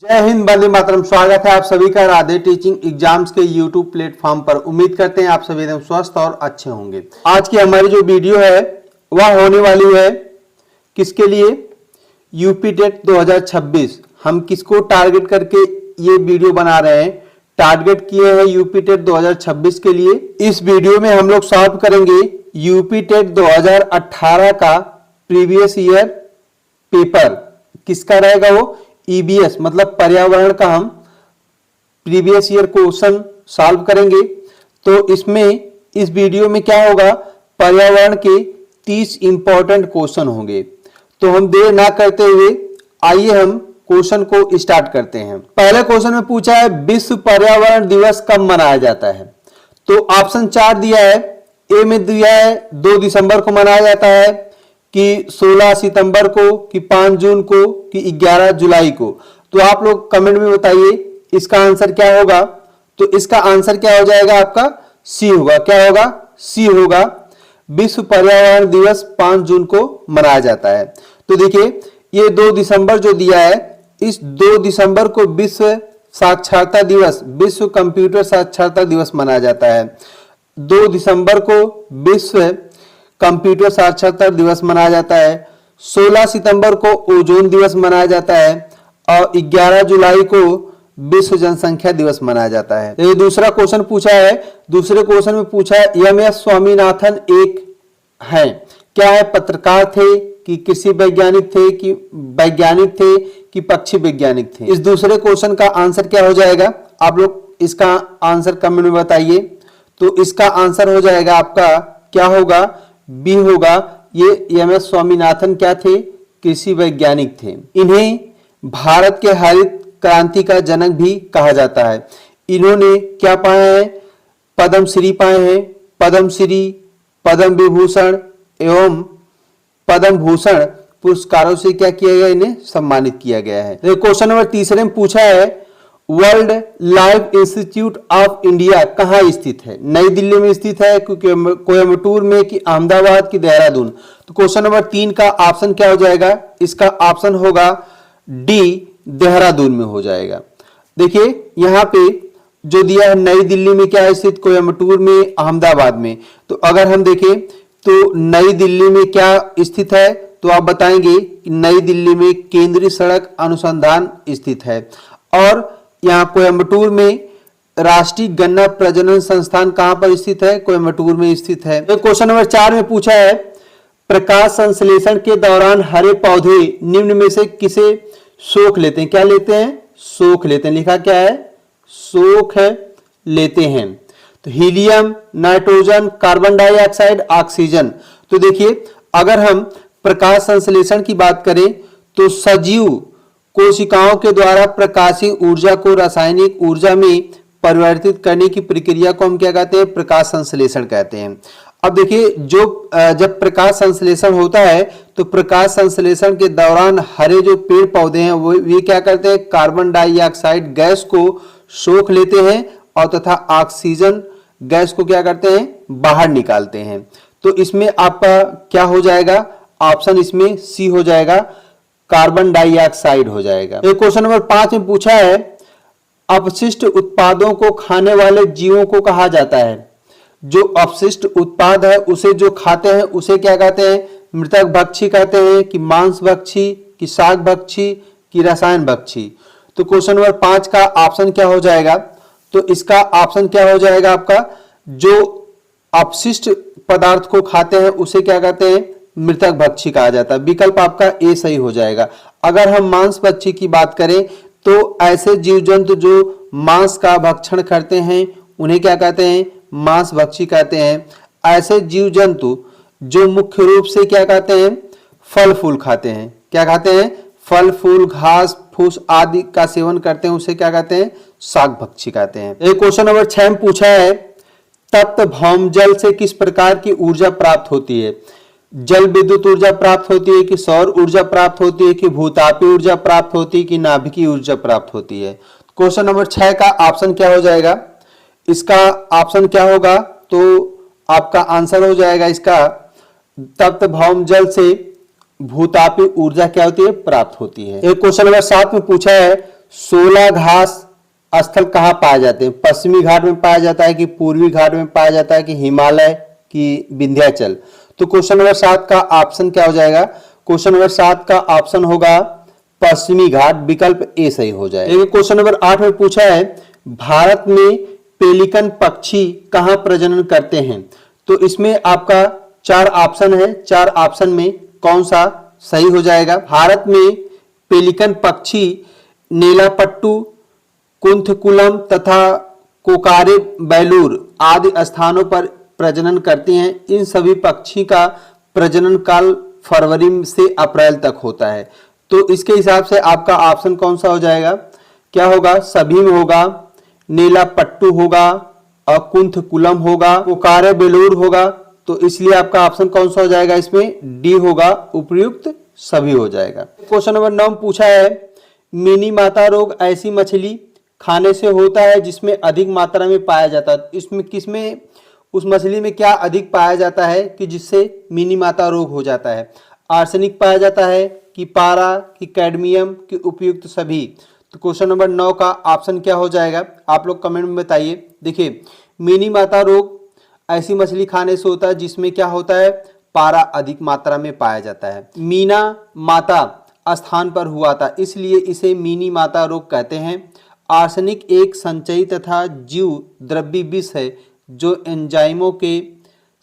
जय हिंद, वंदे मातरम। स्वागत है आप सभी का राधे टीचिंग एग्जाम्स के यूट्यूब प्लेटफॉर्म पर। उम्मीद करते हैं आप सभी एकदम स्वस्थ और अच्छे होंगे। आज की हमारी जो वीडियो है वह होने वाली है किसके लिए? UP TET 2026। हम किसको टारगेट करके ये वीडियो बना रहे हैं? टारगेट किए हैं यूपी टेट 2026 के लिए। इस वीडियो में हम लोग सॉल्व करेंगे यूपी टेट 2018 का प्रीवियस ईयर पेपर। किसका रहेगा वो? ईबीएस मतलब पर्यावरण का हम प्रीवियस ईयर क्वेश्चन सॉल्व करेंगे। तो इसमें इस वीडियो में क्या होगा? पर्यावरण के 30 इंपॉर्टेंट क्वेश्चन होंगे। तो हम देर ना करते हुए आइए हम क्वेश्चन को स्टार्ट करते हैं। पहले क्वेश्चन में पूछा है विश्व पर्यावरण दिवस कब मनाया जाता है? तो ऑप्शन 4 दिया है। ए में दिया है 2 दिसंबर को मनाया जाता है, कि 16 सितंबर को, कि 5 जून को, कि 11 जुलाई को। तो आप लोग कमेंट में बताइए इसका आंसर क्या होगा। तो इसका आंसर क्या हो जाएगा? आपका सी होगा। क्या होगा? सी होगा। विश्व पर्यावरण दिवस 5 जून को मनाया जाता है। तो देखिए ये 2 दिसंबर जो दिया है, इस 2 दिसंबर को विश्व साक्षरता दिवस, विश्व कंप्यूटर साक्षरता दिवस मनाया जाता है। 2 दिसंबर को विश्व कंप्यूटर साक्षरता दिवस मनाया जाता है। 16 सितंबर को ओजोन दिवस मनाया जाता है और 11 जुलाई को विश्व जनसंख्या दिवस मनाया जाता है। ये दूसरा क्वेश्चन पूछा है। दूसरे क्वेश्चन में पूछा है एम.एस. स्वामीनाथन एक हैं, क्या है? पत्रकार थे, कि कृषि वैज्ञानिक थे, कि वैज्ञानिक थे, कि पक्षी वैज्ञानिक थे? इस दूसरे क्वेश्चन का आंसर क्या हो जाएगा? आप लोग इसका आंसर कमेंट में बताइए। तो इसका आंसर हो जाएगा आपका क्या होगा? बी होगा। ये एम.एस. स्वामीनाथन क्या थे? कृषि वैज्ञानिक थे। इन्हें भारत के हरित क्रांति का जनक भी कहा जाता है। इन्होंने क्या पाए हैं? पद्मश्री पाए हैं। पद्मश्री, पद्म विभूषण एवं पद्म भूषण पुरस्कारों से क्या किया गया? इन्हें सम्मानित किया गया है। क्वेश्चन नंबर तीसरे में पूछा है world life institute of India कहाँ स्थित है? नई दिल्ली में स्थित है, कोयम्बटूर में, कि अहमदाबाद, की देहरादून? तो क्वेश्चन नंबर 3 का ऑप्शन क्या हो जाएगा? इसका ऑप्शन होगा डी, देहरादून में हो जाएगा। देखिए यहाँ पे जो दिया है नई दिल्ली में क्या स्थित, कोयम्बटूर में, अहमदाबाद में। तो अगर हम देखें तो नई दिल्ली में क्या स्थित है, तो आप बताएंगे कि नई दिल्ली में केंद्रीय सड़क अनुसंधान स्थित है। और यहाँ कोयम्बटूर में राष्ट्रीय गन्ना प्रजनन संस्थान कहां पर स्थित है? कोयम्बटूर में स्थित है। तो क्वेश्चन नंबर 4 में पूछा है प्रकाश संश्लेषण के दौरान हरे पौधे निम्न में से किसे सोख लेते हैं? क्या लेते हैं? सोख लेते हैं। लिखा क्या है? सोख लेते हैं। तो helium, nitrogen, carbon dioxide, oxygen. तो देखिए अगर हम प्रकाश संश्लेषण की बात करें तो सजीव कोशिकाओं के द्वारा प्रकाशीय ऊर्जा को रासायनिक ऊर्जा में परिवर्तित करने की प्रक्रिया को हम क्या कहते हैं? प्रकाश संश्लेषण कहते हैं। अब देखिए जब प्रकाश संश्लेषण होता है तो प्रकाश संश्लेषण के दौरान हरे जो पेड़ पौधे हैं वे क्या करते हैं? कार्बन डाइऑक्साइड गैस को सोख लेते हैं और तथा ऑक्सीजन गैस को क्या करते हैं? बाहर निकालते हैं। तो इसमें आपका क्या हो जाएगा? ऑप्शन इसमें सी हो जाएगा, कार्बन डाइऑक्साइड हो जाएगा। क्वेश्चन नंबर 5 में पूछा है अपशिष्ट उत्पादों को खाने वाले जीवों को कहा जाता है। जो अपशिष्ट उत्पाद है उसे जो खाते हैं उसे क्या कहते हैं? मृतक भक्षी कहते हैं, कि मांस भक्षी, कि शाक भक्षी, कि रसायन भक्षी? तो क्वेश्चन नंबर 5 का ऑप्शन क्या हो जाएगा? तो इसका ऑप्शन क्या हो जाएगा आपका? जो अपशिष्ट पदार्थ को खाते हैं उसे क्या कहते हैं? मृतक भक्षी कहा जाता है। विकल्प आपका ए सही हो जाएगा। अगर हम मांस भक्षी की बात करें तो ऐसे जीव जंतु जो मांस का भक्षण करते हैं उन्हें क्या कहते हैं? मांस भक्षी कहते हैं। ऐसे जीव जंतु जो मुख्य रूप से क्या कहते हैं? फल फूल खाते हैं। क्या खाते हैं? फल फूल, घास फूस आदि का सेवन करते हैं, उसे क्या कहते हैं? शाक भक्षी कहते हैं। एक क्वेश्चन नंबर 6 में पूछा है तप्त भौम जल से किस प्रकार की ऊर्जा प्राप्त होती है? जल विद्युत ऊर्जा प्राप्त होती है, कि सौर ऊर्जा प्राप्त होती है, कि भूतापीय ऊर्जा प्राप्त होती है, कि नाभिकीय ऊर्जा प्राप्त होती है? क्वेश्चन नंबर 6 का ऑप्शन क्या हो जाएगा? इसका ऑप्शन क्या होगा? तो आपका आंसर हो जाएगा इसका तप्त भौम जल से भूतापीय ऊर्जा क्या होती है? प्राप्त होती है। एक क्वेश्चन नंबर 7 में पूछा है 16 घास स्थल कहाँ पाए जाते हैं? पश्चिमी घाट में पाया जाता है कि पूर्वी घाट में पाया जाता है कि हिमालय की विंध्याचल? तो क्वेश्चन नंबर 7 का ऑप्शन क्या हो जाएगा? क्वेश्चन नंबर 7 का ऑप्शन होगा पश्चिमी घाट, विकल्प ए सही हो जाएगा। क्वेश्चन नंबर 8 में पूछा है भारत में पेलिकन पक्षी कहाँ प्रजनन करते हैं? तो इसमें आपका 4 ऑप्शन है, 4 ऑप्शन में कौन सा सही हो जाएगा? भारत में पेलिकन पक्षी नेलापट्टू, कुंथकुलम तथा कोकारे बेलूर आदि स्थानों पर प्रजनन करती हैं। इन सभी पक्षी का प्रजनन काल फरवरी से अप्रैल तक होता है। तो इसके हिसाब से आपका ऑप्शन कौन सा हो जाएगा? क्या होगा? सभी में होगा, नेलापट्टू होगा और कुंथकुलम होगा, कोकारे बेलूर होगा। तो इसलिए आपका ऑप्शन कौन सा हो जाएगा? इसमें डी होगा, उपयुक्त सभी हो जाएगा। क्वेश्चन नंबर 9 पूछा है मिनी माता रोग ऐसी मछली खाने से होता है जिसमें अधिक मात्रा में पाया जाता है। इसमें किसमें, उस मछली में क्या अधिक पाया जाता है कि जिससे मिनी माता रोग हो जाता है? आर्सेनिक पाया जाता है कि पारा कि कैडमियम कि उपयुक्त सभी? तो क्वेश्चन नंबर 9 का ऑप्शन क्या हो जाएगा? आप लोग कमेंट में बताइए। देखिए, मिनी माता रोग ऐसी मछली खाने से होता है जिसमें क्या होता है? पारा अधिक मात्रा में पाया जाता है। मीना माता स्थान पर हुआ था इसलिए इसे मिनी माता रोग कहते हैं। आर्सेनिक एक संचयी तथा जीव द्रव्य विष है जो एंजाइमों के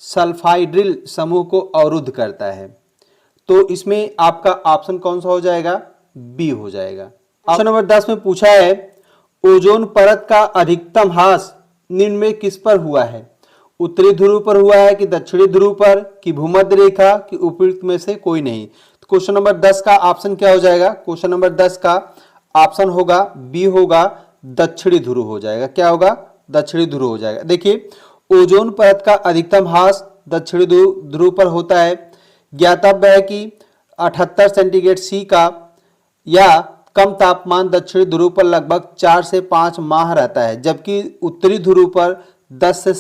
सल्फाइड्रिल समूह को अवरुद्ध करता है। तो इसमें आपका ऑप्शन कौन सा हो जाएगा? बी हो जाएगा। ऑप्शन नंबर 10 में पूछा है ओजोन परत का अधिकतम ह्रास निम्न में किस पर हुआ है? उत्तरी ध्रुव पर हुआ है कि दक्षिणी ध्रुव पर कि भूमध्य रेखा कि उपयुक्त में से कोई नहीं? तो क्वेश्चन नंबर 10 का ऑप्शन क्या हो जाएगा? क्वेश्चन नंबर 10 का ऑप्शन होगा बी होगा, दक्षिणी ध्रुव हो जाएगा। क्या होगा? दक्षिणी ध्रुव हो जाएगा। देखिए, ओजोन परत का अधिकतम ह्रास दक्षिणी ध्रुव पर होता है। ज्ञातव्य है कि 78 सेंटीग्रेड सी का या कम तापमान दक्षिणी ध्रुव पर लगभग 4 से 5 माह रहता है, जबकि उत्तरी ध्रुव पर 10 से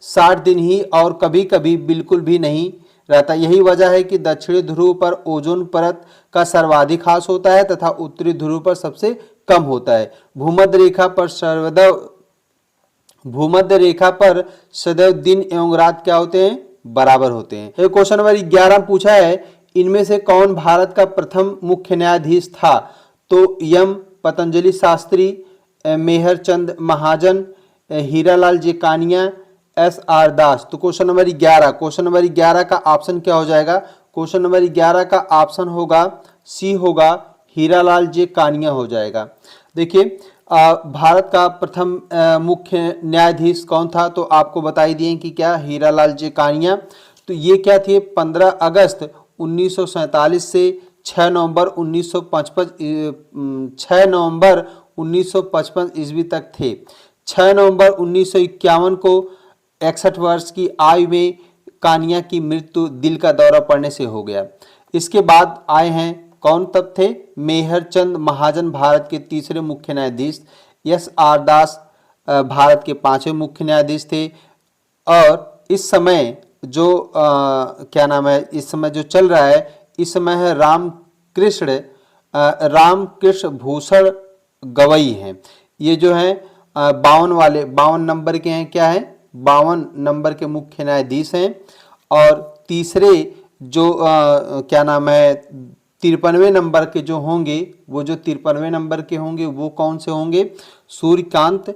60 दिन ही और कभी कभी बिल्कुल भी नहीं रहता। यही वजह है कि दक्षिणी ध्रुव पर ओजोन परत का सर्वाधिक ह्रास होता है तथा उत्तरी ध्रुव पर सबसे कम होता है। भूमध्य रेखा पर सदैव दिन एवं रात क्या होते हैं? बराबर होते हैं। क्वेश्चन नंबर 11 पूछा है इनमें से कौन भारत का प्रथम मुख्य न्यायाधीश था? तो यम पतंजलि शास्त्री, मेहर चंद महाजन, हीरालाल जेकानिया, SR दास। तो क्वेश्चन नंबर 11 का ऑप्शन क्या हो जाएगा? क्वेश्चन नंबर 11 का ऑप्शन होगा सी होगा, हीरालाल जेकानिया हो जाएगा। देखिए, भारत का प्रथम मुख्य न्यायाधीश कौन था? तो आपको बताई दिए कि क्या, हीरालाल जेकानिया। तो ये क्या थे? 15 अगस्त 1947 से 6 नवंबर 1955 ईस्वी तक थे। 6 नवंबर 1951 को 61 वर्ष की आयु में कानिया की मृत्यु दिल का दौरा पड़ने से हो गया। इसके बाद आए हैं कौन? तब थे मेहर चंद महाजन, भारत के तीसरे मुख्य न्यायाधीश। SR दास भारत के 5वें मुख्य न्यायाधीश थे। और इस समय जो क्या नाम है, इस समय जो चल रहा है, इस समय है रामकृष्ण भूषण गवई हैं। ये जो है 52 नंबर के हैं। क्या है? 52 नंबर के मुख्य न्यायाधीश हैं। और तीसरे जो क्या नाम है 53वें नंबर के जो होंगे, वो जो 53वें नंबर के होंगे वो कौन से होंगे? सूर्यकांत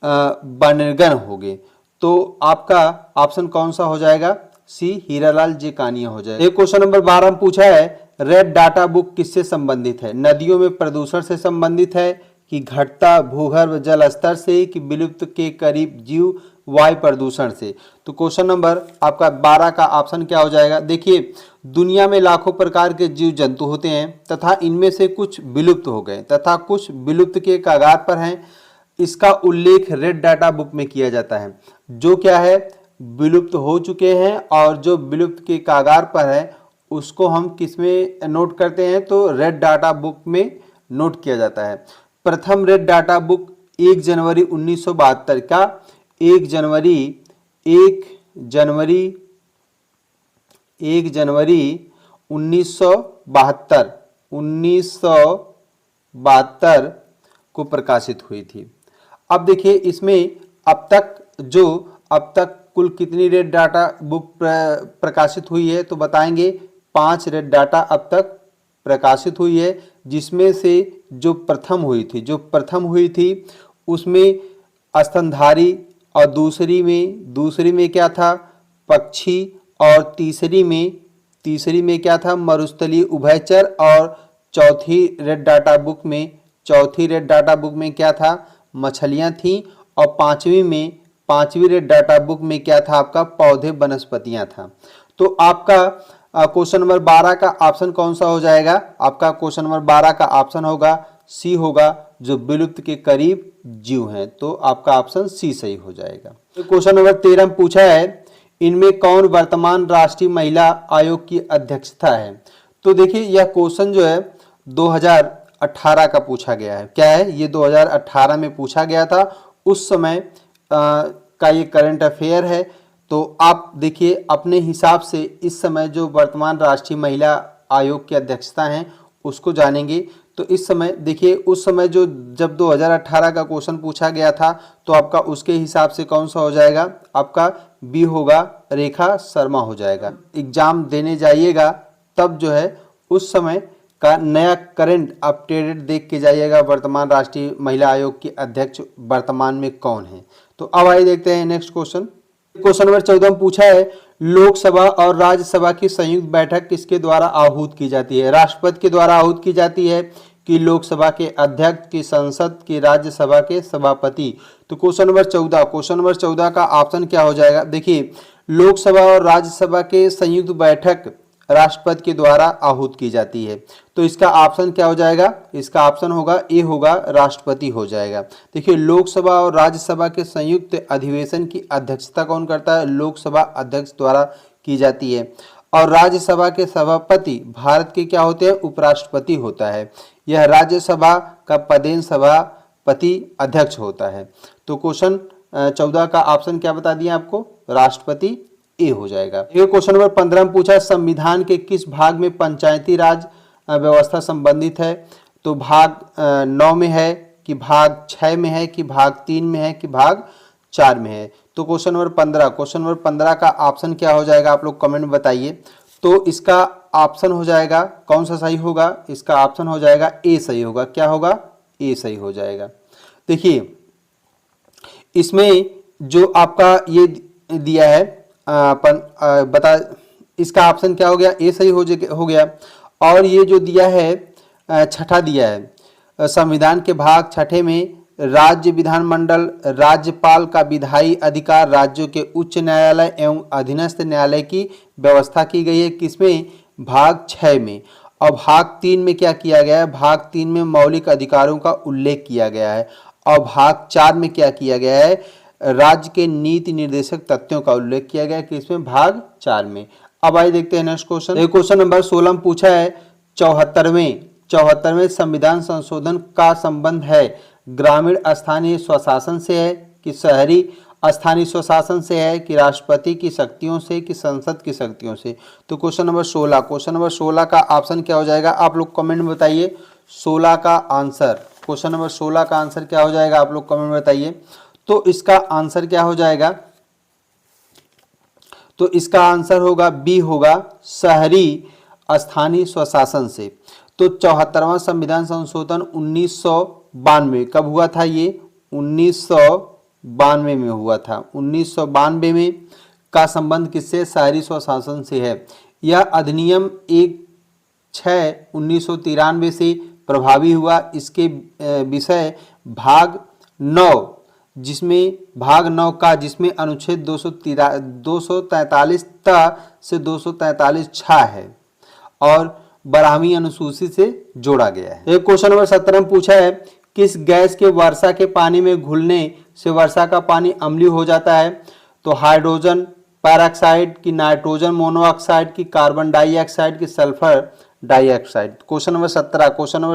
बनर्गन होंगे। तो आपका ऑप्शन कौन सा हो जाएगा? सी, हीरालाल जेकानिया हो जाएगा। एक क्वेश्चन नंबर 12 में पूछा है रेड डाटा बुक किससे संबंधित है? नदियों में प्रदूषण से संबंधित है कि घटता भूगर्भ जल स्तर से कि विलुप्त के करीब जीव वायु प्रदूषण से? तो क्वेश्चन नंबर आपका 12 का ऑप्शन क्या हो जाएगा? देखिए, दुनिया में लाखों प्रकार के जीव जंतु होते हैं तथा इनमें से कुछ विलुप्त हो गए तथा कुछ विलुप्त के कगार पर हैं। इसका उल्लेख रेड डाटा बुक में किया जाता है। जो क्या है? विलुप्त हो चुके हैं और जो विलुप्त के कगार पर है उसको हम किस में नोट करते हैं? तो रेड डाटा बुक में नोट किया जाता है। प्रथम रेड डाटा बुक 1 जनवरी 1972 का 1 जनवरी 1972 1972 को प्रकाशित हुई थी। अब देखिए इसमें अब तक कुल कितनी रेड डाटा बुक प्रकाशित हुई है, तो बताएंगे 5 रेड डाटा अब तक प्रकाशित हुई है, जिसमें से जो प्रथम हुई थी उसमें स्तनधारी, और दूसरी में क्या था पक्षी, और तीसरी में क्या था मरुस्थलीय उभयचर, और चौथी रेड डाटा बुक में क्या था मछलियां थीं, और पांचवी रेड डाटा बुक में क्या था आपका पौधे वनस्पतियां था। तो आपका क्वेश्चन नंबर 12 का ऑप्शन कौन सा हो जाएगा? आपका क्वेश्चन नंबर 12 का ऑप्शन होगा सी होगा, जो विलुप्त के करीब जीव हैं। तो आपका ऑप्शन सी सही हो जाएगा। तो क्वेश्चन नंबर 13 में पूछा है, इनमें कौन वर्तमान राष्ट्रीय महिला आयोग की अध्यक्षता है? तो देखिए यह क्वेश्चन जो है 2018 का पूछा गया है। क्या है ये? 2018 में पूछा गया था। उस समय का ये करंट अफेयर है। तो आप देखिए अपने हिसाब से इस समय जो वर्तमान राष्ट्रीय महिला आयोग की अध्यक्षता हैं उसको जानेंगे। तो इस समय देखिए उस समय जब 2018 का क्वेश्चन पूछा गया था, तो आपका उसके हिसाब से कौन सा हो जाएगा? आपका बी होगा, रेखा शर्मा हो जाएगा। एग्जाम देने जाइएगा तब जो है उस समय का नया करंट अपडेटेड देख के जाइएगा, वर्तमान राष्ट्रीय महिला आयोग की अध्यक्ष वर्तमान में कौन है। तो अब आइए देखते हैं नेक्स्ट क्वेश्चन नंबर 14 में पूछा है, लोकसभा और राज्यसभा की संयुक्त बैठक किसके द्वारा आहूत की जाती है? राष्ट्रपति के द्वारा आहूत की जाती है कि लोकसभा के अध्यक्ष, की संसद, की राज्यसभा के सभापति? तो क्वेश्चन नंबर 14 का ऑप्शन क्या हो जाएगा? देखिए लोकसभा और राज्यसभा के संयुक्त बैठक राष्ट्रपति के द्वारा आहूत की जाती है। तो इसका ऑप्शन क्या हो जाएगा? इसका ऑप्शन होगा ए होगा, राष्ट्रपति हो जाएगा। देखिए लोकसभा और राज्यसभा के संयुक्त अधिवेशन की अध्यक्षता कौन करता है? लोकसभा अध्यक्ष द्वारा की जाती है। और राज्यसभा के सभापति भारत के क्या होते हैं? उपराष्ट्रपति होता है। यह राज्यसभा का पदेन सभापति अध्यक्ष होता है। तो क्वेश्चन 14 का ऑप्शन क्या बता दिया आपको? राष्ट्रपति ए हो जाएगा। ये क्वेश्चन नंबर 15 में पूछा, संविधान के किस भाग में पंचायती राज व्यवस्था संबंधित है? तो भाग 9 में है, कि भाग 6 में है, कि भाग 3 में है, कि भाग 4 में है? तो क्वेश्चन नंबर 15 का ऑप्शन क्या हो जाएगा? आप लोग कमेंट में बताइए। तो इसका ऑप्शन हो जाएगा कौन सा सही होगा? इसका ऑप्शन हो जाएगा ए सही होगा। क्या होगा? ए सही हो जाएगा। देखिए इसमें जो आपका ये दिया है इसका ऑप्शन क्या हो गया? ए सही हो गया। और ये जो दिया है छठा दिया है, संविधान के भाग 6 में राज्य विधानमंडल, राज्यपाल का विधायी अधिकार राज्यों के उच्च न्यायालय एवं अधीनस्थ न्यायालय की व्यवस्था की गई है। किसमें? भाग 6 में। और भाग 3 में क्या किया गया है? भाग 3 में मौलिक अधिकारों का उल्लेख किया गया है। और भाग 4 में क्या किया गया है? राज्य के नीति निर्देशक तथ्यों का उल्लेख किया गया है। किसमें? भाग 4 में। अब आइए देखते हैं नेक्स्ट क्वेश्चन। क्वेश्चन नंबर 16 में पूछा है, 74वें संविधान संशोधन का संबंध है ग्रामीण स्थानीय स्वशासन से है, कि शहरी स्थानीय स्वशासन से है, कि राष्ट्रपति की शक्तियों से, कि संसद की शक्तियों से? तो क्वेश्चन नंबर 16 का ऑप्शन क्या हो जाएगा? आप लोग कमेंट में बताइए। 16 का आंसर, क्वेश्चन नंबर 16 का आंसर क्या हो जाएगा? आप लोग कमेंट में बताइए। तो इसका आंसर क्या हो जाएगा? तो इसका आंसर होगा बी होगा, शहरी स्थानीय स्वशासन से। तो 74वां संविधान संशोधन 1992 कब हुआ था? ये 1992 में हुआ था। 1992 में का संबंध किससे? शहरी स्वशासन से है। यह अधिनियम 1/6/1993 से प्रभावी हुआ। इसके विषय भाग 9 जिसमें अनुच्छेद 243 से 243 छा है और 12वीं अनुसूची से जोड़ा गया है। एक क्वेश्चन नंबर 17 में पूछा है, किस गैस के वर्षा के पानी में घुलने से वर्षा का पानी अम्लीय हो जाता है? तो हाइड्रोजन पेरोक्साइड, की नाइट्रोजन मोनोऑक्साइड, की कार्बन डाइऑक्साइड, की सल्फर डाइऑक्साइड? क्वेश्चन नंबर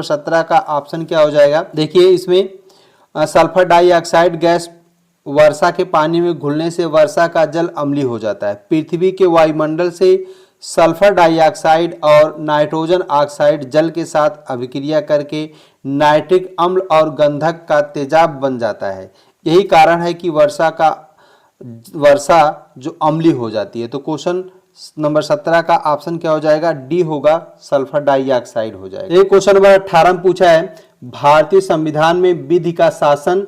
17 का ऑप्शन क्या हो जाएगा? देखिए इसमें सल्फर डाइऑक्साइड गैस वर्षा के पानी में घुलने से वर्षा का जल अम्लीय हो जाता है। पृथ्वी के वायुमंडल से सल्फर डाइऑक्साइड और नाइट्रोजन ऑक्साइड जल के साथ अभिक्रिया करके नाइट्रिक अम्ल और गंधक का तेजाब बन जाता है। यही कारण है कि वर्षा जो अम्लीय हो जाती है। तो क्वेश्चन नंबर 17 का ऑप्शन क्या हो जाएगा? डी होगा, सल्फर डाइऑक्साइड हो जाएगा। एक क्वेश्चन नंबर 18 में पूछा है, भारतीय संविधान में विधि का शासन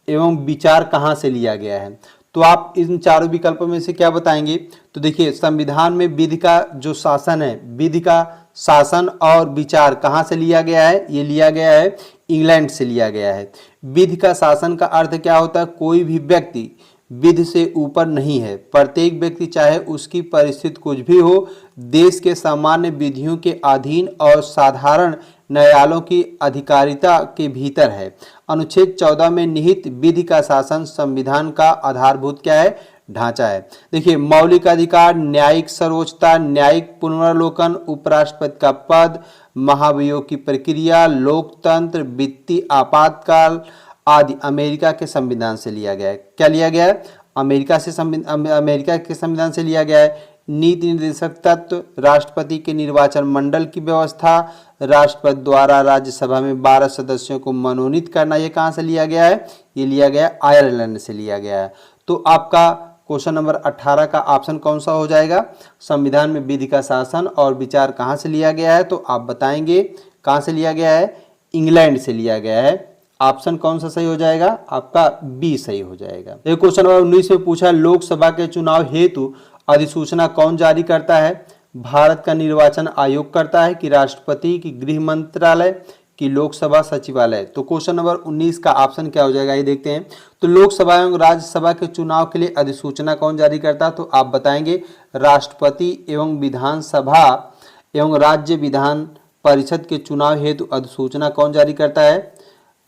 एवं विचार कहां से लिया गया है? तो आप इन चारों विकल्पों में से क्या बताएंगे? तो देखिए, संविधान में विधि का जो शासन है, विधि का शासन और विचार कहां से लिया गया है? ये लिया गया है इंग्लैंड से लिया गया है। विधि का शासन का अर्थ क्या होता है? कोई भी व्यक्ति विधि से ऊपर नहीं है। प्रत्येक व्यक्ति चाहे उसकी परिस्थिति कुछ भी हो, देश के सामान्य विधियों के अधीन और साधारण न्यायालयों की अधिकारिता के भीतर है। अनुच्छेद 14 में निहित विधि का शासन संविधान का आधारभूत क्या है? ढांचा है। देखिए, मौलिक अधिकार, न्यायिक सर्वोच्चता, न्यायिक पुनरावलोकन, उपराष्ट्रपति का पद, महाभियोग की प्रक्रिया, लोकतंत्र, वित्तीय आपातकाल आदि अमेरिका के संविधान से लिया गया है। क्या लिया गया है? अमेरिका के संविधान से लिया गया है। नीति निर्देशक तत्व, राष्ट्रपति के निर्वाचन मंडल की व्यवस्था, राष्ट्रपति द्वारा राज्यसभा में 12 सदस्यों को मनोनीत करना, ये कहाँ से लिया गया है? ये लिया गया आयरलैंड से लिया गया है। तो आपका क्वेश्चन नंबर 18 का ऑप्शन कौन सा हो जाएगा? संविधान में विधि का शासन और विचार कहाँ से लिया गया है? तो आप बताएंगे कहाँ से लिया गया है? इंग्लैंड से लिया गया है। ऑप्शन कौन सा सही हो जाएगा? आपका बी सही हो जाएगा। एक क्वेश्चन नंबर 19 में पूछा, लोकसभा के चुनाव हेतु अधिसूचना कौन जारी करता है? भारत का निर्वाचन आयोग करता है कि राष्ट्रपति की गृह मंत्रालय की लोकसभा सचिवालय? तो क्वेश्चन नंबर 19 का ऑप्शन क्या हो जाएगा, ये देखते हैं। तो लोकसभा एवं राज्यसभा के चुनाव के लिए अधिसूचना कौन जारी करता है? तो आप बताएंगे राष्ट्रपति एवं विधानसभा एवं राज्य विधान परिषद के चुनाव हेतु अधिसूचना कौन जारी करता है?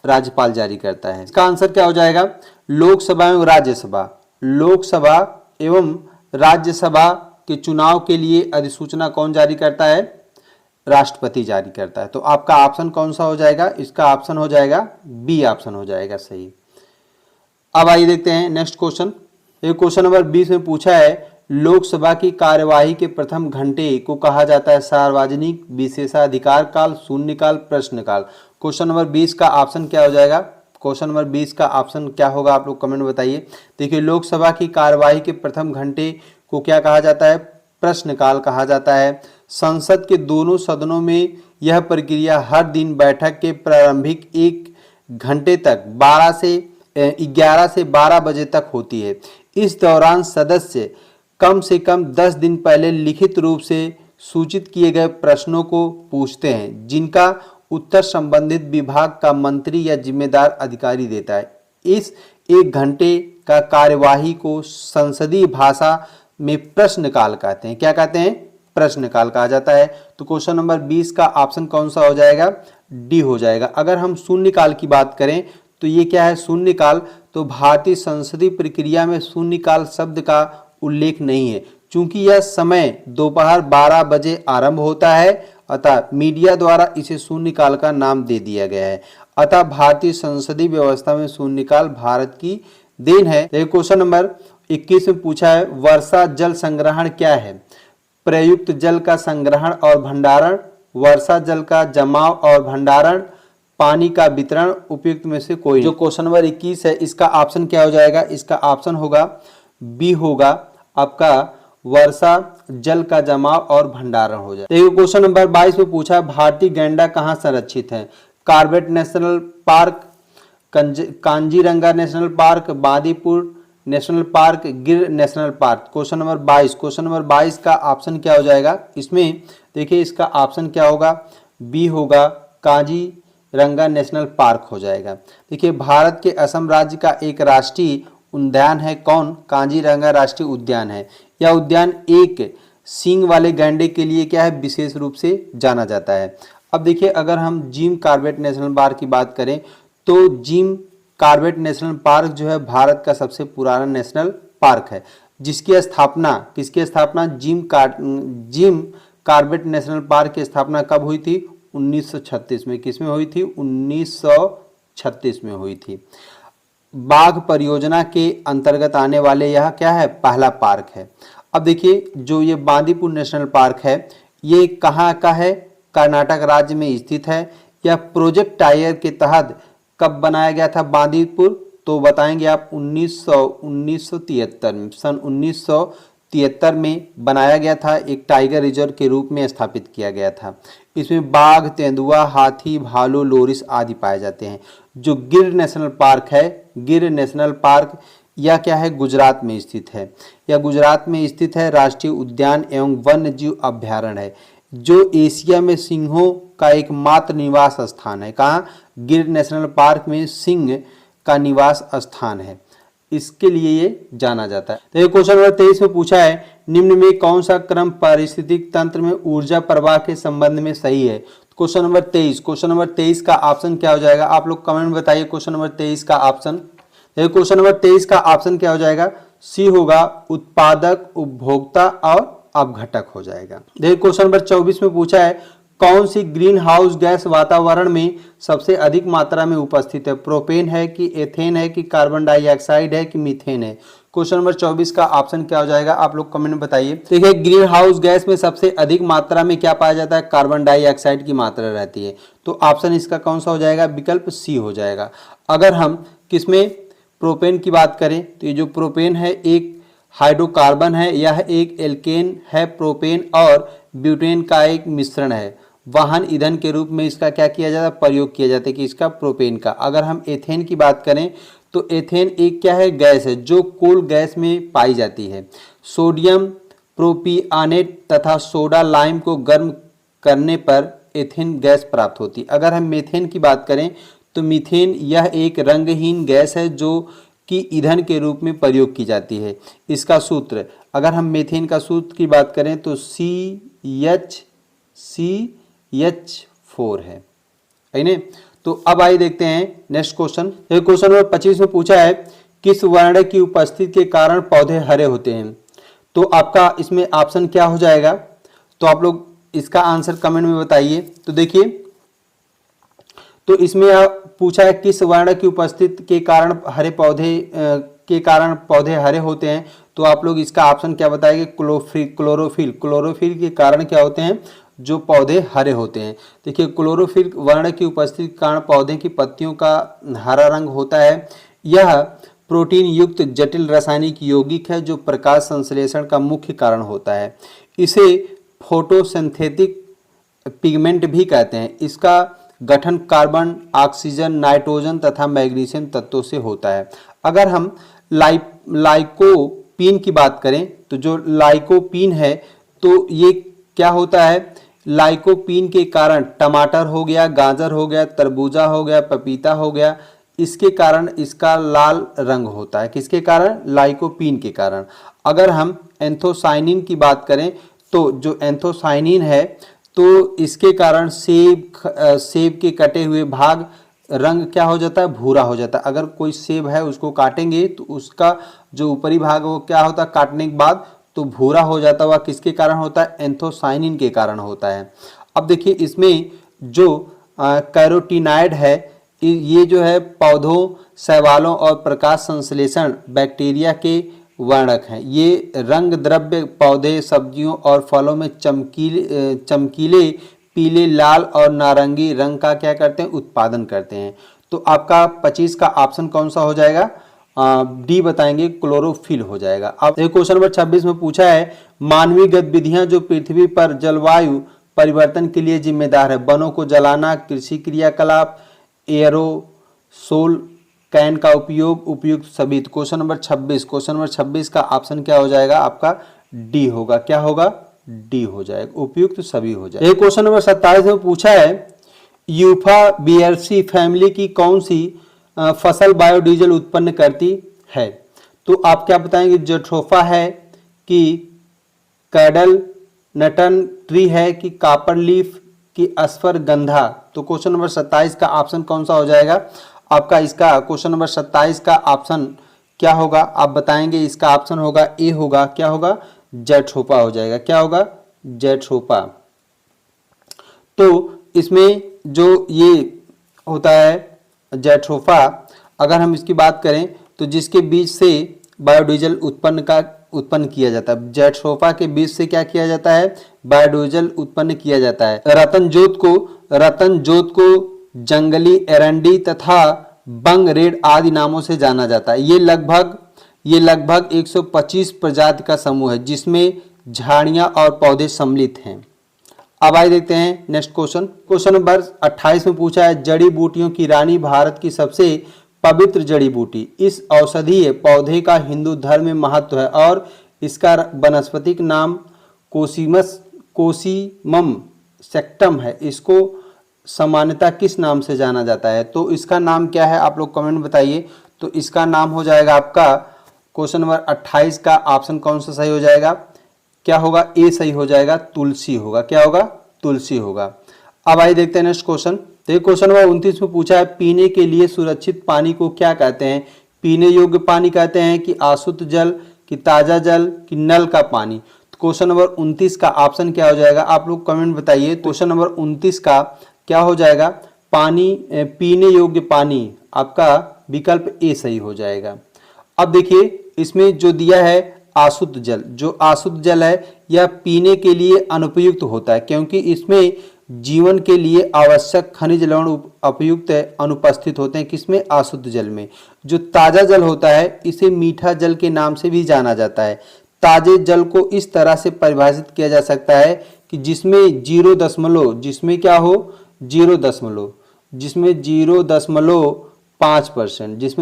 राज्यपाल जारी करता है। इसका आंसर क्या हो जाएगा? लोकसभा एवं राज्यसभा, लोकसभा एवं राज्यसभा के चुनाव के लिए अधिसूचना कौन जारी करता है? राष्ट्रपति जारी करता है। तो आपका ऑप्शन कौन सा हो जाएगा? इसका ऑप्शन हो जाएगा बी ऑप्शन हो जाएगा सही। अब आइए देखते हैं नेक्स्ट क्वेश्चन। एक क्वेश्चन नंबर 20 में पूछा है, लोकसभा की कार्यवाही के प्रथम घंटे को कहा जाता है सार्वजनिक विशेषाधिकार काल, शून्यकाल, प्रश्नकाल? क्वेश्चन नंबर 20 का ऑप्शन क्या हो जाएगा? क्वेश्चन नंबर 20 का ऑप्शन क्या होगा, आप लोग कमेंट में बताइए। देखिए, लोकसभा की कार्यवाही के प्रथम घंटे को क्या कहा जाता है? प्रश्नकाल कहा जाता है। संसद के दोनों सदनों में यह प्रक्रिया हर दिन बैठक के प्रारंभिक 1 घंटे तक 11 से 12 बजे तक होती है। इस दौरान सदस्य कम से कम 10 दिन पहले लिखित रूप से सूचित किए गए प्रश्नों को पूछते हैं, जिनका उत्तर संबंधित विभाग का मंत्री या जिम्मेदार अधिकारी देता है। इस 1 घंटे का कार्यवाही को संसदीय भाषा में प्रश्नकाल कहते हैं। क्या कहते हैं? प्रश्नकाल कहा जाता है। तो क्वेश्चन नंबर 20 का ऑप्शन कौन सा हो जाएगा? डी हो जाएगा। अगर हम शून्यकाल की बात करें तो ये क्या है शून्यकाल? तो भारतीय संसदीय प्रक्रिया में शून्यकाल शब्द का उल्लेख नहीं है, चूंकि यह समय दोपहर 12 बजे आरंभ होता है, अतः मीडिया द्वारा इसे शून्यकाल का नाम दे दिया गया है। अतः भारतीय संसदीय व्यवस्था में शून्यकाल भारत की देन है। क्वेश्चन नंबर 21 में पूछा है, वर्षा जल संग्रहण क्या है? प्रयुक्त जल का संग्रहण और भंडारण, वर्षा जल का जमाव और भंडारण, पानी का वितरण, उपयुक्त में से कोई। जो क्वेश्चन नंबर 21 है इसका ऑप्शन क्या हो जाएगा? इसका ऑप्शन होगा बी होगा आपका वर्षा जल का जमाव और भंडारण हो जाए। देखिए, क्वेश्चन नंबर 22 में पूछा, भारतीय गैंडा कहाँ संरक्षित है? Corbett national park, Kaziranga national park, Bandipur national park, Gir national park. Question number 22, question number 22 का ऑप्शन क्या हो जाएगा? इसमें देखिए, इसका ऑप्शन क्या होगा? बी होगा, कांजीरंगा नेशनल पार्क हो जाएगा। देखिए, भारत के असम राज्य का एक राष्ट्रीय उद्यान है, कौन? कांजीरंगा राष्ट्रीय उद्यान है। यह उद्यान एक सींग वाले गैंडे के लिए क्या है? विशेष रूप से जाना जाता है। अब देखिए, अगर हम जिम कॉर्बेट नेशनल पार्क की बात करें तो जिम कॉर्बेट नेशनल पार्क जो है भारत का सबसे पुराना नेशनल पार्क है, जिसकी स्थापना किसकी स्थापना? जिम कॉर्बेट नेशनल पार्क की स्थापना कब हुई थी? 1936 में। किसमें हुई थी? 1936 में हुई थी। बाघ परियोजना के अंतर्गत आने वाले यह क्या है? पहला पार्क है। अब देखिए जो ये बांदीपुर नेशनल पार्क है ये कहाँ का है, कर्नाटक राज्य में स्थित है। यह प्रोजेक्ट टाइगर के तहत कब बनाया गया था बांदीपुर, तो बताएंगे आप 1973 में, सन 1973 में बनाया गया था। एक टाइगर रिजर्व के रूप में स्थापित किया गया था। इसमें बाघ, तेंदुआ, हाथी, भालू, लोरिस आदि पाए जाते हैं। जो गिर नेशनल पार्क है, गिर नेशनल पार्क यह क्या है, गुजरात में स्थित है। यह गुजरात में स्थित है, राष्ट्रीय उद्यान एवं वन्य जीव अभ्यारण्य है जो एशिया में सिंहों का एकमात्र निवास स्थान है। कहाँ, गिर नेशनल पार्क में सिंह का निवास स्थान है, इसके लिए ये जाना जाता है। तो ये क्वेश्चन नंबर 23 में पूछा है, निम्न में कौन सा क्रम पारिस्थितिक तंत्र में ऊर्जा प्रवाह के संबंध में सही है। क्वेश्चन नंबर 23 का ऑप्शन क्या हो जाएगा, आप लोग कमेंट में बताइए। क्वेश्चन नंबर 23 का ऑप्शन, क्वेश्चन नंबर 23 का ऑप्शन क्या हो जाएगा, सी होगा, उत्पादक, उपभोक्ता और अपघटक हो जाएगा। देखिए क्वेश्चन नंबर 24 में पूछा है, कौन सी ग्रीन हाउस गैस वातावरण में सबसे अधिक मात्रा में उपस्थित है। प्रोपेन है कि एथेन है कि कार्बन डाइऑक्साइड है कि मीथेन है। क्वेश्चन नंबर 24 का ऑप्शन क्या हो जाएगा, आप लोग कमेंट में बताइए। देखिए ग्रीन हाउस गैस में सबसे अधिक मात्रा में क्या पाया जाता है, कार्बन डाइऑक्साइड की मात्रा रहती है। तो ऑप्शन इसका कौन सा हो जाएगा, विकल्प सी हो जाएगा। अगर हम किसमें प्रोपेन की बात करें तो ये जो प्रोपेन है एक हाइड्रोकार्बन है, यह एक एल्केन है। प्रोपेन और ब्यूटेन का एक मिश्रण है। वाहन ईंधन के रूप में इसका क्या किया जाता है, प्रयोग किया जाता है कि इसका प्रोपेन का। अगर हम एथेन की बात करें तो एथेन एक क्या है, गैस है जो कोल गैस में पाई जाती है। सोडियम प्रोपियानेट तथा सोडा लाइम को गर्म करने पर एथेन गैस प्राप्त होती है। अगर हम मीथेन की बात करें तो मीथेन यह एक रंगहीन गैस है जो कि ईंधन के रूप में प्रयोग की जाती है। इसका सूत्र, अगर हम मीथेन का सूत्र की बात करें तो CH4 है ना। तो अब आइए देखते हैं नेक्स्ट क्वेश्चन। क्वेश्चन नंबर 25 में पूछा है, किस वर्ण की उपस्थिति के कारण पौधे हरे होते हैं। तो आपका इसमें ऑप्शन क्या हो जाएगा, तो आप लोग इसका आंसर कमेंट में बताइए। तो देखिए, तो इसमें पूछा है किस वर्ण की उपस्थिति के कारण पौधे हरे होते हैं। तो आप लोग इसका ऑप्शन क्या बताएंगे, क्लोरोफिल के कारण क्या होते हैं, जो पौधे हरे होते हैं। देखिए क्लोरोफिल वर्ण की उपस्थिति के कारण पौधे की पत्तियों का हरा रंग होता है। यह प्रोटीन युक्त जटिल रासायनिक यौगिक है जो प्रकाश संश्लेषण का मुख्य कारण होता है। इसे फोटोसिंथेटिक पिगमेंट भी कहते हैं। इसका गठन कार्बन, ऑक्सीजन, नाइट्रोजन तथा मैग्नीशियम तत्वों से होता है। अगर हम लाइकोपीन की बात करें तो जो लाइकोपीन है तो ये क्या होता है, लाइकोपीन के कारण टमाटर हो गया, गाजर हो गया, तरबूजा हो गया, पपीता हो गया, इसके कारण इसका लाल रंग होता है। किसके कारण, लाइकोपीन के कारण। अगर हम एंथोसाइनिन की बात करें तो जो एंथोसाइनिन है तो इसके कारण सेब के कटे हुए भाग रंग क्या हो जाता है, भूरा हो जाता है। अगर कोई सेब है उसको काटेंगे तो उसका जो ऊपरी भाग वो क्या होता है, काटने के बाद तो भूरा हो जाता हुआ किसके कारण होता है, एंथोसाइनिन के कारण होता है। अब देखिए इसमें जो कैरोटीनॉइड है ये जो है पौधों, शैवालों और प्रकाश संश्लेषण बैक्टीरिया के वर्णक हैं। ये रंग द्रव्य पौधे, सब्जियों और फलों में चमकीले पीले, लाल और नारंगी रंग का क्या करते हैं, उत्पादन करते हैं। तो आपका 25 का ऑप्शन कौन सा हो जाएगा, डी बताएंगे, क्लोरोफिल हो जाएगा। अब क्वेश्चन नंबर 26 में पूछा है, मानवीय गतिविधियां जो पृथ्वी पर जलवायु परिवर्तन के लिए जिम्मेदार है। वनों को जलाना, कृषि क्रियाकलाप, एयरोसोल कैन का उपयोग, उपयुक्त सभी। क्वेश्चन नंबर 26 का ऑप्शन क्या हो जाएगा, आपका डी होगा। क्या होगा, डी हो जाएगा, उपयुक्त सभी हो जाएगा। क्वेश्चन नंबर 27 में पूछा है, यूफा बियर्सी फैमिली की कौन सी फसल बायोडीजल उत्पन्न करती है। तो आप क्या बताएंगे, जेट्रोफा है कि कैडल नटन ट्री है कि कापर लीफ कि अश्वगंधा। तो क्वेश्चन नंबर 27 का ऑप्शन कौन सा हो जाएगा आपका, इसका क्वेश्चन नंबर 27 का ऑप्शन क्या होगा, आप बताएंगे। इसका ऑप्शन होगा ए होगा, क्या होगा, जेट्रोफा हो जाएगा। क्या होगा, जेट्रोफा। तो इसमें जो ये होता है जेट्रोफा, अगर हम इसकी बात करें तो जिसके बीज से बायोडीजल उत्पन्न उत्पन्न किया जाता है। जैट्रोफा के बीज से क्या किया जाता है? बायोडीजल उत्पन्न किया जाता है। रतन जोत को जंगली एरंडी तथा बंग रेड आदि नामों से जाना जाता है। ये लगभग 125 प्रजाति का समूह है जिसमें झाड़ियां और पौधे सम्मिलित हैं। अब आइए देखते हैं नेक्स्ट क्वेश्चन नंबर 28 में पूछा है, जड़ी बूटियों की रानी भारत की सबसे पवित्र जड़ी बूटी। इस औषधीय पौधे का हिंदू धर्म में महत्व है और इसका वनस्पतिक नाम कोसीमम सेक्टम है। इसको सामान्यतः किस नाम से जाना जाता है? तो इसका नाम क्या है आप लोग कमेंट बताइए। तो इसका नाम हो जाएगा आपका क्वेश्चन नंबर 28 का ऑप्शन कौन सा सही हो जाएगा? क्या होगा? ए सही हो जाएगा, तुलसी होगा। क्या होगा? तुलसी होगा। अब आइए देखते हैं नेक्स्ट क्वेश्चन। तो क्वेश्चन नंबर 29 में पूछा है, पीने के लिए सुरक्षित पानी को क्या कहते हैं? पीने योग्य पानी कहते हैं कि अशुद्ध जल कि ताजा जल कि नल का पानी? तो क्वेश्चन नंबर 29 का ऑप्शन क्या हो जाएगा? आप लोग कमेंट बताइए। क्वेश्चन नंबर 29 का क्या हो जाएगा? पीने योग्य पानी आपका विकल्प ए सही हो जाएगा। अब देखिए इसमें जो दिया है अशुद्ध जल, जो अशुद्ध जल है यह पीने के लिए अनुपयुक्त होता है क्योंकि इसमें जीवन के लिए आवश्यक खनिज लवण उपयुक्त अनुपस्थित होते हैं। किसमें? अशुद्ध जल में। जो ताजा जल होता है इसे मीठा जल के नाम से भी जाना जाता है। ताजे जल को इस तरह से परिभाषित किया जा सकता है कि जिसमें 0.5% जिसमें क्या हो 0.5 जिसमें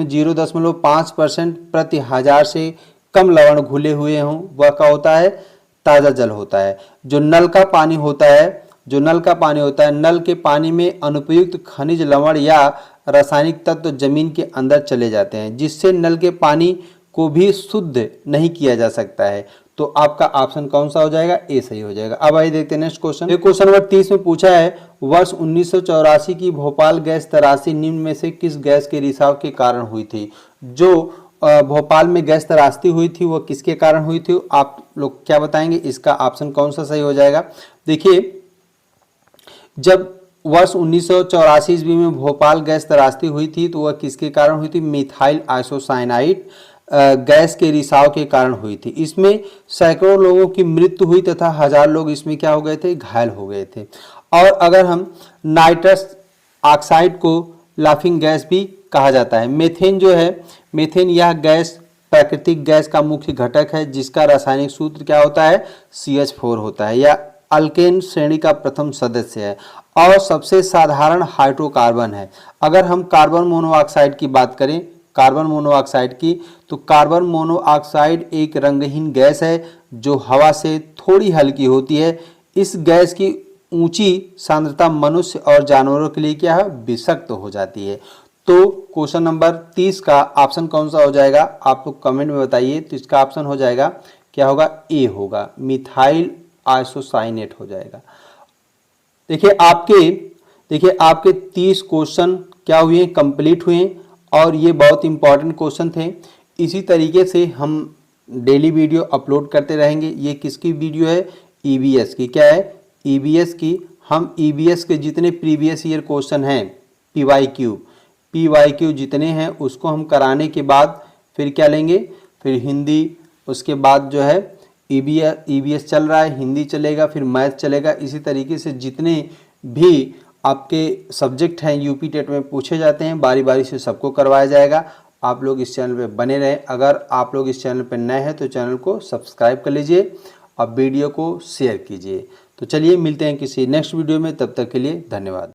0.5% प्रति हजार से कम लवण घुले हुए हों वह क्या होता है? ताजा जल होता है। जो नल का पानी होता है नल के पानी में अनुपयुक्त खनिज लवण या रासायनिक तत्व जमीन के अंदर चले जाते हैं जिससे नल के पानी को भी शुद्ध नहीं किया जा सकता है। तो आपका ऑप्शन कौन सा हो जाएगा? ए सही हो जाएगा। अब आइए देखते हैं नेक्स्ट क्वेश्चन। क्वेश्चन नंबर 30 में पूछा है, वर्ष 1984 की भोपाल गैस तराशी निम्न में से किस गैस के रिसाव के कारण हुई थी? जो भोपाल में गैस तराशी हुई थी वो किसके कारण हुई थी? आप लोग क्या बताएंगे? इसका ऑप्शन कौन सा सही हो जाएगा? देखिए जब वर्ष 1984 ईस्वी में भोपाल गैस तराशी हुई थी तो वह किसके कारण हुई थी? मिथाइल आइसोसाइनाइड गैस के रिसाव के कारण हुई थी। इसमें सैकड़ों लोगों की मृत्यु हुई तथा हजार लोग इसमें क्या हो गए थे? घायल हो गए थे। और अगर हम नाइट्रस ऑक्साइड को लाफिंग गैस भी कहा जाता है। मेथेन जो है, मेथेन यह गैस प्राकृतिक गैस का मुख्य घटक है जिसका रासायनिक सूत्र क्या होता है? CH4 होता है। यह अल्केन श्रेणी का प्रथम सदस्य है और सबसे साधारण हाइड्रोकार्बन है। अगर हम कार्बन मोनोऑक्साइड की बात करें, कार्बन मोनोऑक्साइड की, तो कार्बन मोनोऑक्साइड एक रंगहीन गैस है जो हवा से थोड़ी हल्की होती है। इस गैस की ऊंची सांद्रता मनुष्य और जानवरों के लिए क्या है? विषाक्त हो जाती है। तो क्वेश्चन नंबर 30 का ऑप्शन कौन सा हो जाएगा? आप लोग कमेंट में बताइए। तो इसका ऑप्शन हो जाएगा क्या होगा? ए होगा, मिथाइल आइसोसाइनेट हो जाएगा। देखिए आपके 30 क्वेश्चन क्या हुए? कंप्लीट हुए और ये बहुत इंपॉर्टेंट क्वेश्चन थे। इसी तरीके से हम डेली वीडियो अपलोड करते रहेंगे। ये किसकी वीडियो है? EVS की। क्या है? EVS की। हम EVS के जितने प्रीवियस ईयर क्वेश्चन हैं PYQ जितने हैं उसको हम कराने के बाद फिर क्या लेंगे? फिर हिंदी, उसके बाद जो है EVS चल रहा है, हिंदी चलेगा, फिर मैथ चलेगा। इसी तरीके से जितने भी आपके सब्जेक्ट हैं यूपी टेट में पूछे जाते हैं बारी बारी से सबको करवाया जाएगा। आप लोग इस चैनल पे बने रहें। अगर आप लोग इस चैनल पे नए हैं तो चैनल को सब्सक्राइब कर लीजिए और वीडियो को शेयर कीजिए। तो चलिए मिलते हैं किसी नेक्स्ट वीडियो में, तब तक के लिए धन्यवाद।